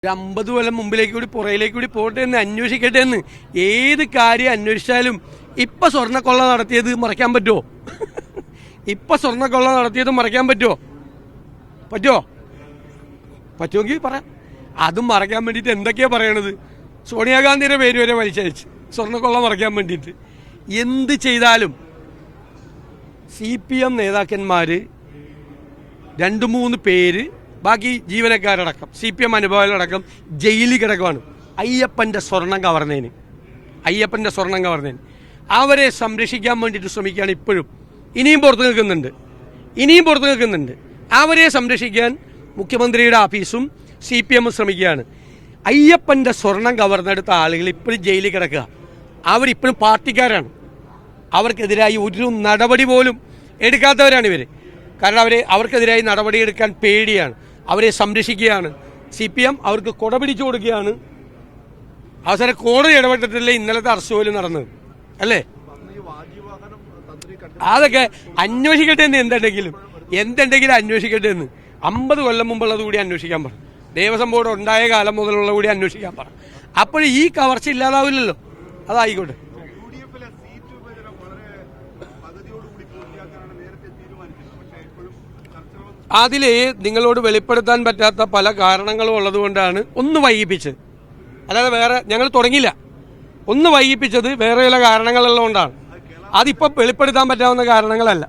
50 കൊല്ലം മുമ്പിലേക്ക് കൂടി പുറയിലേക്ക് കൂടി പോട്ടെ എന്ന് അന്വേഷിക്കട്ടെ എന്ന് ഏത് കാര്യം അന്വേഷിച്ചാലും ഇപ്പൊ സ്വർണ്ണക്കൊള്ള നടത്തിയത് മറയ്ക്കാൻ പറ്റുമോ? ഇപ്പൊ സ്വർണ്ണക്കൊള്ള നടത്തിയത് മറയ്ക്കാൻ പറ്റുമോ? പറ്റുമെങ്കിൽ പറയാം. അതും മറയ്ക്കാൻ വേണ്ടിയിട്ട് എന്തൊക്കെയാ പറയണത്? സോണിയാഗാന്ധിയുടെ പേര് വരെ വലിച്ചയച്ച് സ്വർണ്ണക്കൊള്ള മറയ്ക്കാൻ വേണ്ടിയിട്ട് എന്ത് ചെയ്താലും CPM നേതാക്കന്മാര് 2-3 പേര് ബാക്കി ജീവനക്കാരടക്കം CPM അനുഭവങ്ങളടക്കം ജയിലിൽ കിടക്കുവാണ്. അയ്യപ്പൻ്റെ സ്വർണം കവർന്നതിന് അവരെ സംരക്ഷിക്കാൻ വേണ്ടിയിട്ട് ശ്രമിക്കുകയാണ്. ഇപ്പോഴും ഇനിയും പുറത്തു നിൽക്കുന്നുണ്ട്. അവരെ സംരക്ഷിക്കാൻ മുഖ്യമന്ത്രിയുടെ ഓഫീസും CPM ശ്രമിക്കുകയാണ്. അയ്യപ്പൻ്റെ സ്വർണം കവർന്നെടുത്ത ആളുകൾ ഇപ്പോഴും ജയിലിൽ കിടക്കുക. അവരിപ്പോഴും പാർട്ടിക്കാരാണ്. അവർക്കെതിരായി ഒരു നടപടി പോലും എടുക്കാത്തവരാണ് ഇവർ. കാരണം അവർക്കെതിരായി നടപടിയെടുക്കാൻ പേടിയാണ്. അവരെ സംരക്ഷിക്കുകയാണ്. CPM അവർക്ക് കൊട പിടിച്ചു കൊടുക്കുകയാണ്. അവസാനം കോടതി ഇടപെട്ടിട്ടല്ലേ ഇന്നലത്തെ അറസ്റ്റ് പോലും നടന്നത് അല്ലേ? അതൊക്കെ അന്വേഷിക്കട്ടെ എന്ന് എന്തുണ്ടെങ്കിലും അന്വേഷിക്കട്ടെ എന്ന് 50 കൊല്ലം മുമ്പുള്ളത് കൂടി അന്വേഷിക്കാൻ പറ. ദേവസ്വം ബോർഡ് ഉണ്ടായ കാലം മുതലുള്ള കൂടി അന്വേഷിക്കാൻ പറ. അപ്പോൾ ഈ കവർച്ച ഇല്ലാതാവില്ലല്ലോ. അതായിക്കോട്ടെ. അതിൽ നിങ്ങളോട് വെളിപ്പെടുത്താൻ പറ്റാത്ത പല കാരണങ്ങളും ഉള്ളതുകൊണ്ടാണ് ഒന്ന് വൈകിപ്പിച്ചത്. അല്ലാതെ വേറെ ഞങ്ങൾ തുടങ്ങിയില്ല. ഒന്ന് വൈകിപ്പിച്ചത് വേറെ ചില കാരണങ്ങളുള്ളതുകൊണ്ടാണ്. അതിപ്പോൾ വെളിപ്പെടുത്താൻ പറ്റാവുന്ന കാരണങ്ങളല്ല.